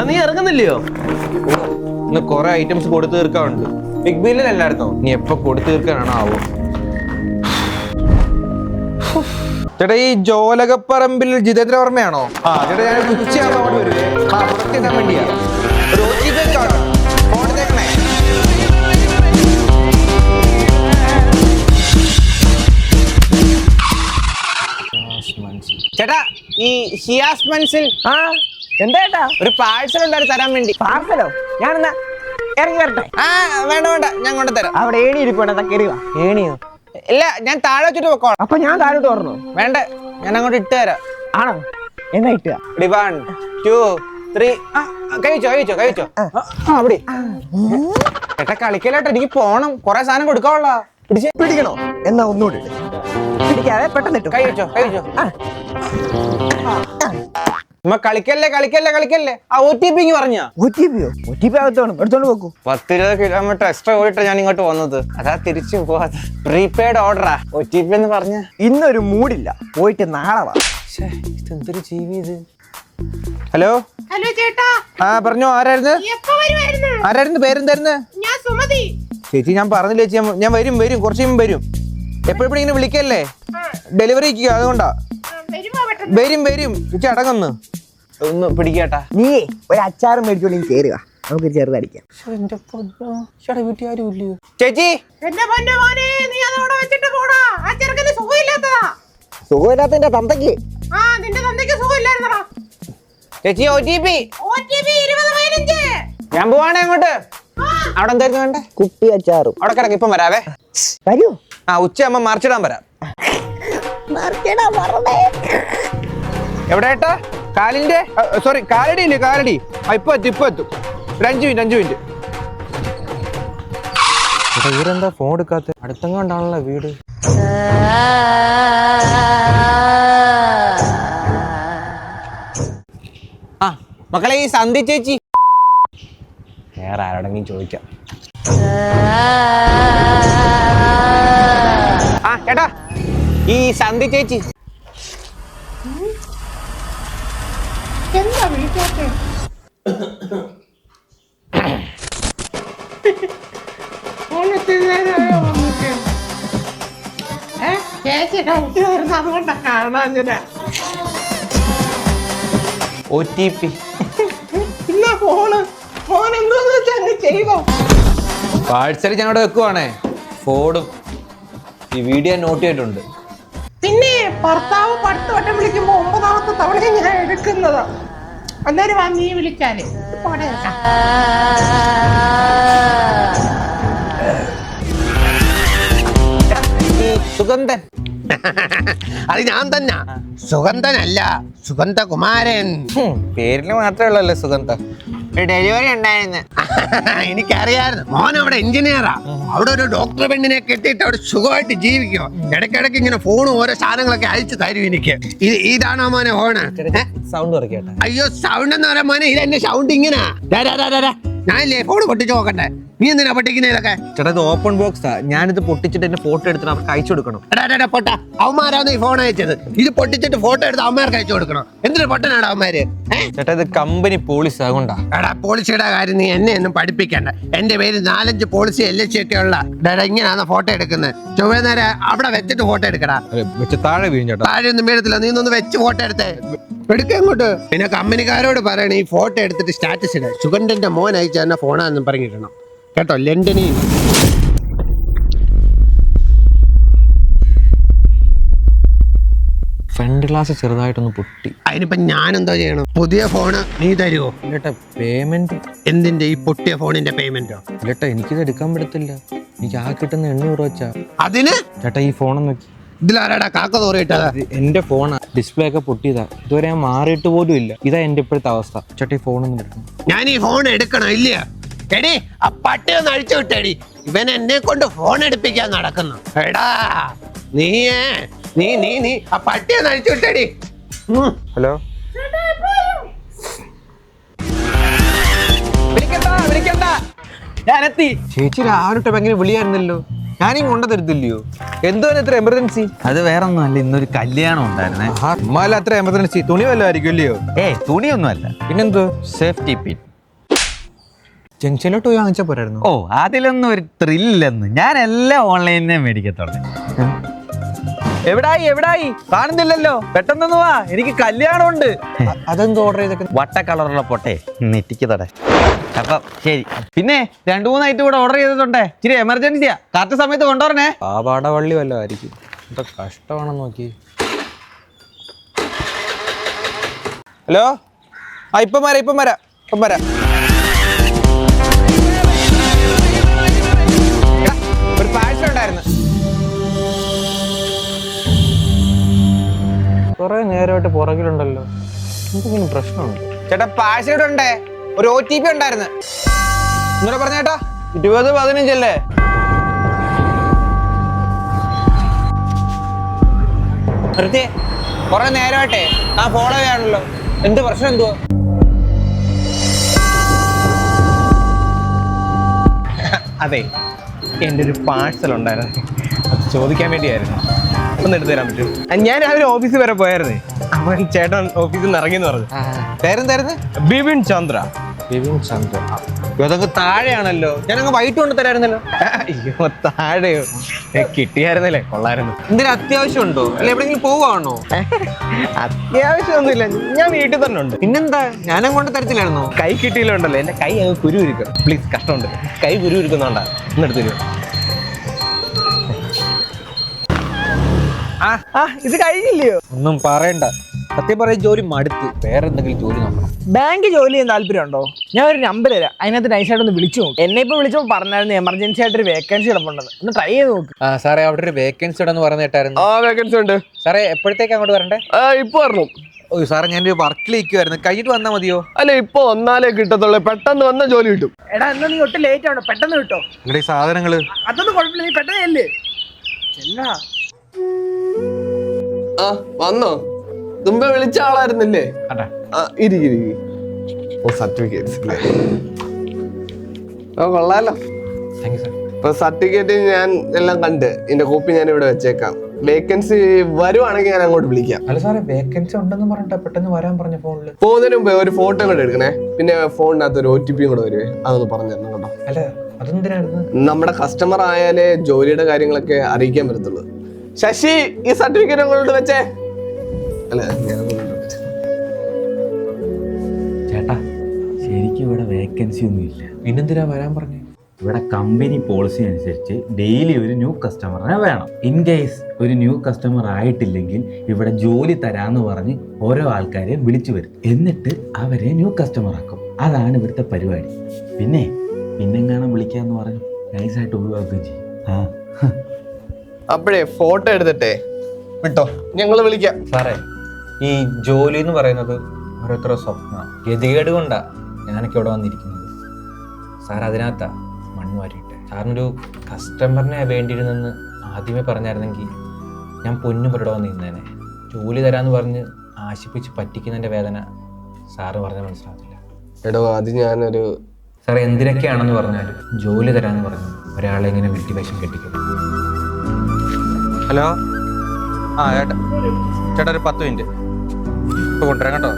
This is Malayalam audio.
നീ ഇറങ്ങുന്നില്ലയോ? ഇന്ന് കൊറേ ഐറ്റംസ് കൊടുത്തു തീർക്കാറുണ്ട്. ബിഗ് ബില്ലിൽ എല്ലായിടത്തോ നീ എപ്പോ കൊടുത്തു തീർക്കാനാണോ ആവോ? ചേട്ടാ ഈ ജോലകപ്പറമ്പിൽ ജിതേന്ദ്ര വർമ്മയാണോ? ചേട്ടാ ഞാൻ ഉച്ചയാകുമ്പോൾ അവിടെ വരുവേ. പ്രൊഡക്റ്റ് ചെയ്യാൻ വേണ്ടിയാ. ഒരു OTP കാണും. ഫോൺ തേക്കണേ. ചേട്ടാ ഈ ഷിയാസ് മൻസിൽ എന്താ ചേട്ടാ? ഒരു പാഴ്സൽ ഉണ്ടായിരുന്നു തരാൻ വേണ്ടി. പാർസലോ? ഞാനെന്നാ ഇറങ്ങി വരട്ടെ? വേണ്ട വേണ്ട, ഞാൻ കൊണ്ടുതരാം. അവിടെ ഏണി ഇരിപ്പുണ്ട്, കയറിവാ. ഏണിയോ? ഇല്ല, ഞാൻ താഴെ വെച്ചിട്ട് വെക്കോളാം. അപ്പൊ ഞാൻ താഴോട്ട് പറഞ്ഞു? വേണ്ട, ഞാൻ അങ്ങോട്ട് ഇട്ട് തരാം. ആണോ? എന്നാ ഇട്ടുക? 1 2 3. കഴിച്ചോ. അവിടെ ചേട്ടാ കളിക്കലാട്ടോ, എനിക്ക് പോണം. കൊറേ സാധനം കൊടുക്കാവുള്ള. പിടിക്കണോ? എന്നാ ഒന്നുകൂടി പിടിക്കാതെ പെട്ടെന്ന് ഇട്ടു. കഴിച്ചോ. കളിക്കല്ലേ. ആ OTP പറഞ്ഞ OTP അകത്തോണം, എടുത്തോണ്ട് പോക്കൂ. 10-20 കിലോമീറ്റർ എക്സ്ട്രാ പോയിട്ട് ഞാൻ ഇങ്ങോട്ട് വന്നത്. അതാ തിരിച്ചു പോവാതെ. പ്രീപെയ്ഡ് ഓർഡറാ. OTP എന്ന് പറഞ്ഞ ഇന്നൊരു മൂടില്ല, പോയിട്ട് നാളെ വാ. ഇതെന്തൊരു ജീവി ഇത്. ഹലോ ചേട്ടാ. പറഞ്ഞോ. ആരായിരുന്നു? പേരെന്തായിരുന്നു? ഞാൻ സുമതി. ചേച്ചി ഞാൻ പറഞ്ഞില്ല ചേച്ചി, ഞാൻ വരും കുറച്ച് കഴിയുമ്പോൾ വരും. എപ്പോഴും ഇങ്ങനെ വിളിക്കല്ലേ, ഡെലിവറിക്ക്. അതുകൊണ്ടാ. വരും ചേച്ചി. അടങ്ങൊന്ന് ഒന്ന് പിടിക്കാട്ടാ. നീ ഒരു അച്ചാറും മേടിച്ചോളി, കയറുക. നമുക്ക് ചെറുതടിക്കാം. ചേച്ചി എന്റെ പൊന്നു മോനെ, നീ അതോടെ വെച്ചിട്ട് പോടാ. ആ ചെറുക്കന് സുഖമില്ലാത്തതാ. സുഖമില്ലാത്തതിന്റെ തന്തയ്ക്ക്. നിന്റെ തന്തയ്ക്ക് സുഖമില്ലായിരുന്നടാ. ചേച്ചി OTP 2015. ഞാൻ പോവാണേ അങ്ങോട്ട്. അവിടെ എന്തായിരുന്നു വേണ്ടേ? കുപ്പി അച്ചാറും. അവിടെ കിടക്ക്, ഇപ്പം വരാവേ. വരൂ. ഉച്ചയാകുമ്പോ മറിച്ചിടാൻ വരാം. എവിടെ ഏട്ടാ? കാലിന്റെ സോറി, കാലടി ഇല്ലേ? കാലടി. ഇപ്പൊ എത്തും. ഒരു 5 മിനിറ്റ്. ഇവരെന്താ ഫോൺ എടുക്കാത്ത? അടുത്തെങ്ങാണ്ടാണല്ലോ വീട്. മക്കളെ, ഈ സന്ധി ചേച്ചി വേറെ ആരോടെങ്കിലും ചോദിക്കാം. ചേട്ടാ, ഈ സന്ധി ചേച്ചി എന്താ വിളിക്കാത്തെ? ചേച്ചി കളിക്കുമായിരുന്നു, അതുകൊണ്ടാ കാണാഞ്ഞത്. OTP പിന്നെ ഫോൺ എന്തോന്ന് വെച്ചാ അങ്ങ് ചെയ്തോ. പാഴ്സൽ ഞാൻ അവിടെ വെക്കുവാണേ. ഫോണും ഈ വീഡിയോ നോട്ട് ചെയ്തിട്ടുണ്ട്. പിന്നെ ഭർത്താവ് 10 വട്ടം വിളിക്കുമ്പോ 9ാമത്തെ തവണ ഞാൻ എടുക്കുന്നതാ. അന്നേരം വാ, നീ വിളിച്ചാലേ പോടെ. സുഗന്ധൻ. അത് ഞാൻ തന്നെ. സുഗന്ധനല്ല, സുഗന്ധകുമാരൻ. പേരില് മാത്രമേ ഉള്ളല്ലേ സുഗന്ധ. ഡെലിവറി ഉണ്ടായിരുന്നു. എനിക്കറിയായിരുന്നു. മോൻ അവിടെ എഞ്ചിനീയറാ. അവിടെ ഒരു ഡോക്ടർ പെണ്ണിനെ കെട്ടിയിട്ട് അവിടെ സുഖമായിട്ട് ജീവിക്കോ. ഇടയ്ക്കിടയ്ക്ക് ഇങ്ങനെ ഫോണും ഓരോ സാധനങ്ങളൊക്കെ അയച്ചു തരും എനിക്ക്. ഇതാണോ മോനെ ഫോണ്? സൗണ്ട് കുറയ്ക്കട്ടെ. അയ്യോ, സൗണ്ട് എന്ന് പറയാൻ മോനെ, ഇതെന്റെ സൗണ്ട് ഇങ്ങനെ. ഞാനില്ലേ ഫോൺ പൊട്ടിച്ച് നോക്കട്ടെ. നീ എന്തിനാ പൊട്ടിക്കുന്ന ഇതൊക്കെ? ചേട്ടാ ഇത് ഓപ്പൺ ബോക്സാ. ഞാനിത് പൊട്ടിച്ചിട്ട് എന്റെ ഫോട്ടോ എടുത്തിട്ട് അവർക്ക് അയച്ചു കൊടുക്കണം. പൊട്ട, അവന്മാരാണ് ഈ ഫോൺ അയച്ചത്. ഇത് പൊട്ടിച്ചിട്ട് ഫോട്ടോ എടുത്ത് അവന്മാർക്ക് അയച്ചു കൊടുക്കണം. എന്തിനാ പൊട്ടനാണ് അവന്മാര്? ചേട്ടാ ഇത് കമ്പനി പോളിസി, അതുകൊണ്ടാ. പോളിസിയുടെ കാര്യം നീ എന്നെ ഒന്നും പഠിപ്പിക്കണ്ട. എന്റെ പേര് 4-5 പോളിസി LIC ഒക്കെ ഉള്ള. ഇങ്ങനെയാണ് ഫോട്ടോ എടുക്കുന്നത്. ചൊവ്വേ നേരം അവിടെ വെച്ചിട്ട് ഫോട്ടോ എടുക്കടാ. താഴെ വീഴും ചേട്ടാ. താഴെ ഒന്നും വീഴത്തില്ല. നീ ഒന്ന് വെച്ച് ഫോട്ടോ എടുത്തേ. എടുക്കങ്ങോട്ട്. പിന്നെ കമ്പനിക്കാരോട് പറയണ ഈ ഫോട്ടോ എടുത്തിട്ട് സ്റ്റാറ്റസ് ഇട. സുഗന്ധന്റെ മോൻ അയച്ച തന്നെ ഫോണാന്നും പറഞ്ഞിടണം കേട്ടോ. ലണ്ടനിൽ ഫ്രണ്ട് ഗ്ലാസ് ചെറുതായിട്ടൊന്ന് പൊട്ടി. അതിനിപ്പോ ഞാൻ എന്തോ ചെയ്യണം? പുതിയ ഫോണ് നീ തരുമോ? ചേട്ടാ പേയ്മെന്റ് എന്തിന്റെ? ഈ പൊട്ടിയ ഫോണിന്റെ പേയ്മെന്റോ? ചേട്ടാ എനിക്കിത് എടുക്കാൻ പറ്റത്തില്ല. എനിക്ക് ആ കിട്ടുന്ന 800 വെച്ചാ. അതിന് ചേട്ടാ ഈ ഫോൺ നോക്കി. ഇതിലാരാടാ കാക്ക തോറിയിട്ടതാ? എന്റെ ഫോണാ. ഡിസ്പ്ലേ ഒക്കെ പൊട്ടിയതാ. ഇതുവരെ ഞാൻ മാറിയിട്ട് പോലും ഇല്ല. ഇതാ എന്റെ ഇപ്പോഴത്തെ അവസ്ഥ. ചേട്ടാ ഈ ഫോണൊന്നും എടുക്കണം. ഞാൻ ഈ ഫോൺ എടുക്കണം ഇല്ല? എടി, ആ പട്ടി ഒന്ന് അഴിച്ചു വിട്ടേടി. ഇവൻ എന്നെ കൊണ്ട് ഫോൺ എടുപ്പിക്കാൻ നടക്കുന്നു. എടാ നീ ആ പട്ടി ഒന്ന് അഴിച്ചു വിട്ടേടി. ഹലോ, വിളിക്കണ്ട, ഞാനെത്തി. ചേച്ചി രാവിലെ ഭയങ്കര വിളിയായിരുന്നല്ലോ. ഞാനീ കൊണ്ട തരത്തില്ലയോ? എന്തോ ഇത്ര എമർജൻസി? അത് വേറൊന്നും അല്ല, ഇന്നൊരു കല്യാണം ഉണ്ടായിരുന്നേ. അമ്മാല അത്ര എമർജൻസി തുണി വല്ലതായിരിക്കും ഇല്ലയോ? തുണിയൊന്നും അല്ല, പിന്നെന്തോ? Safety pin. ജംഗ്ഷനിലോട്ട് പോയി വാങ്ങിച്ചാ പോരായിരുന്നു? ഓ, അതിലൊന്നും ഒരു ത്രില്ലെന്ന്. ഞാൻ എല്ലാം ഓൺലൈനിനെ മേടിക്കത്തുള്ളൂ. എവിടായി കാണുന്നില്ലല്ലോ, പെട്ടെന്നൊന്ന് വാ, എനിക്ക് കല്യാണം ഉണ്ട്. അതെന്തോ ഓർഡർ ചെയ്തൊക്കെ? വട്ട കളറുള്ള പൊട്ടെ നെറ്റിക്ക് തട. അപ്പൊ ശരി. പിന്നെ 2-3 ഐറ്റം കൂടെ ഓർഡർ ചെയ്തിട്ടുണ്ടേ, ഇച്ചിരി എമർജൻസിയാ, കറക്റ്റ് സമയത്ത് കൊണ്ടുവരണേ. പാവാടവള്ളി വല്ലതും ആയിരിക്കും. എന്താ കഷ്ടമാണെന്ന് നോക്കി. ഹലോ, ഇപ്പം വരാം. ഒരു പാഴ്സൽ ഉണ്ടായിരുന്നു. കുറെ നേരമായിട്ട് പുറകിലുണ്ടല്ലോ, എന്തെങ്കിലും പ്രശ്നമുണ്ട്? ചേട്ടാ പാഴ്സൽ ഇവിടെ ഉണ്ടേ, ഒരു OTP ഉണ്ടായിരുന്നു. ഇന്നലെ പറഞ്ഞ ചേട്ടാ 20-15 അല്ലേ? കുറെ നേരമായിട്ടെ ആ ഫോളോ ചെയ്യാണല്ലോ, എന്ത് പ്രശ്നം എന്തുവാ? അതെ, എൻ്റെ ഒരു പാഴ്സൽ ഉണ്ടായിരുന്നു, അത് ചോദിക്കാൻ വേണ്ടിയായിരുന്നു. ഒന്ന് എടുത്തു തരാൻ പറ്റും? ഞാൻ രാവിലെ ഓഫീസിൽ വരെ പോയായിരുന്നേ, അവൻ ചേട്ടൻ ഓഫീസിൽ നിന്ന് ഇറങ്ങിയെന്ന് പറഞ്ഞു. പേരെന്തായിരുന്നു? ബിപിൻ ചന്ദ്ര. അതൊക്കെ താഴെയാണല്ലോ, ഞാനങ്ങ് വൈകിട്ട് കൊണ്ട് തരായിരുന്നല്ലോ. അയ്യോ, താഴെയോ? കിട്ടിയായിരുന്നല്ലേ, കൊള്ളായിരുന്നു. എന്തിനും അത്യാവശ്യം ഉണ്ടോ, അല്ല എവിടെയെങ്കിലും പോവാണോ? അത്യാവശ്യമൊന്നുമില്ല, ഞാൻ വീട്ടിൽ തന്നെ ഉണ്ട്. പിന്നെന്താ, ഞാനും കൊണ്ട് തരത്തില്ലായിരുന്നോ? കൈ കിട്ടിയില്ലുണ്ടല്ലോ, എന്റെ കൈ അങ്ങ് കുരുവിരിക്കും. പ്ലീസ്, കഷ്ടമുണ്ട്, കൈ കുരുവിരിക്കുന്നുണ്ടാ, ഒന്നെടുത്തു തരുമോ? ഇത് കഴിഞ്ഞില്ലയോ? ഒന്നും പറയണ്ട, സത്യം പറയും ജോലി മടുത്ത്, വേറെ എന്തെങ്കിലും ജോലി നോക്കണം. ബാങ്ക് ജോലി ചെയ്യാൻ താല്പര്യമുണ്ടോ? ഞാൻ ഒരു നമ്പർ തരാം, അതിനകത്ത് നൈസായിട്ട് ഒന്ന് വിളിച്ചു നോക്കും. എന്നെ ഇപ്പൊ വിളിച്ചപ്പോൾ പറഞ്ഞായിരുന്നു എമർജൻസി ആയിട്ടൊരു വേക്കൻസി കിടപ്പുണ്ടെന്ന്, ഒന്ന് ട്രൈ ചെയ്ത് നോക്ക്. സാറേ, അവിടെ ഒരു വേക്കൻസി ഉണ്ടെന്ന് പറഞ്ഞു കേട്ടായിരുന്നു. വേക്കൻസി ഉണ്ട് സാറേ, എപ്പോഴത്തേക്ക് അങ്ങോട്ട് വരണ്ടേ? ഇപ്പൊ വരണം. ഓ സാറേ, ഞാനൊരു വർക്കിലേക്കുമായിരുന്നു, കഴിഞ്ഞിട്ട് വന്നാൽ മതിയോ? അല്ല, ഇപ്പൊ വന്നാലേ കിട്ടത്തുള്ളൂ, പെട്ടെന്ന് വന്ന ജോലി കിട്ടും. എടാ, എന്നാ നീ ഒട്ടും ലേറ്റ് ആവണം, പെട്ടെന്ന് കിട്ടോ. ഇവിടെ ഈ സാധനങ്ങള് അതൊന്നും കുഴപ്പമില്ല, നീ പെട്ടെന്ന് ചെല്ല്. ചെല്ലാ. വന്നോ? മുമ്പേ വിളിച്ച ആളായിരുന്നില്ലേ? ഇരിക്കും. ഓ, സർട്ടിഫിക്കറ്റ്സ് കൊള്ളാലോ. ഇപ്പൊ സർട്ടിഫിക്കറ്റ് ഞാൻ എല്ലാം കണ്ട്, ഇതിന്റെ കോപ്പി ഞാൻ ഇവിടെ വെച്ചേക്കാം. വേക്കൻസി വരുവാണെങ്കിൽ ഞാൻ അങ്ങോട്ട് വിളിക്കാം. അല്ല സാറേ, വേക്കൻസി ഉണ്ടെന്ന് പറഞ്ഞിട്ട് പെട്ടെന്ന് വരാൻ പറഞ്ഞ ഫോണില്. പോകുന്നതിന് മുമ്പേ ഒരു ഫോട്ടോ കൂടെ എടുക്കണേ, പിന്നെ ഫോണിനകത്ത് ഒരു OTP കൂടെ വരുവേ, അതൊന്ന് പറഞ്ഞു തരണം കേട്ടോ. അല്ല, അതെന്തിനായിരുന്നു? നമ്മുടെ കസ്റ്റമർ ആയാലേ ജോലിയുടെ കാര്യങ്ങളൊക്കെ അറിയിക്കാൻ പറ്റത്തുള്ളൂ. ശശി, ഈ സർട്ടിഫിക്കറ്റ് അങ്ങോട്ട് വെച്ചേ. അല്ല, ചേട്ടാ, ശരിക്കും ഇവിടെ വേക്കൻസി ഒന്നും ഇല്ല. പിന്നെന്തിനാ വരാൻ പറഞ്ഞു? ഇവിടെ കമ്പനി പോളിസി അനുസരിച്ച് ഡെയിലി ഒരു ന്യൂ കസ്റ്റമറിനെ വേണം. ഇൻ കേസ് ഒരു ന്യൂ കസ്റ്റമർ ആയിട്ടില്ലെങ്കിൽ ഇവിടെ ജോലി തരാന്ന് പറഞ്ഞ് ഓരോ ആൾക്കാരെയും വിളിച്ചു വരും, എന്നിട്ട് അവരെ ന്യൂ കസ്റ്റമർ ആക്കും. അതാണ് ഇവിടുത്തെ പരിപാടി. പിന്നെങ്ങാനും വിളിക്കാന്ന് പറഞ്ഞു നൈസായിട്ട് ഒഴിവാക്കുകയും ചെയ്യും. അപ്പോഴേ ഫോട്ടോ എടുത്തിട്ടേ വിട്ടോ, ഞങ്ങള് വിളിക്കാം. സാറേ, ഈ ജോലി എന്ന് പറയുന്നത് ഓരോരുത്തരുടെ സ്വപ്ന ഗതികേട് കൊണ്ടാ ഞാനൊക്കെ ഇവിടെ വന്നിരിക്കുന്നത്. സാർ അതിനകത്താ മണ്ണ് വാരിട്ടെ. സാറിനൊരു കസ്റ്റമറിനെ വേണ്ടിയിരുന്നെന്ന് ആദ്യമേ പറഞ്ഞായിരുന്നെങ്കിൽ ഞാൻ പൊന്നും ഇവിടെ വന്ന് നിന്നേനെ. ജോലി തരാമെന്ന് പറഞ്ഞ് ആശിപ്പിച്ച് പറ്റിക്കുന്നതിൻ്റെ വേദന സാറ് പറഞ്ഞാൽ മനസ്സിലാവില്ല. എടോ, അത് ഞാനൊരു സാറേ, എന്തിനൊക്കെയാണെന്ന് പറഞ്ഞാലും ജോലി തരാമെന്ന് പറഞ്ഞു ഒരാളെ ഇങ്ങനെ വീട്ടിൽ വശം കെട്ടിക്കും. ഹലോ, ചേട്ടാ ഒരു 10 മിനിറ്റ് ഇപ്പൊ കൊണ്ടുവരാം കേട്ടോ.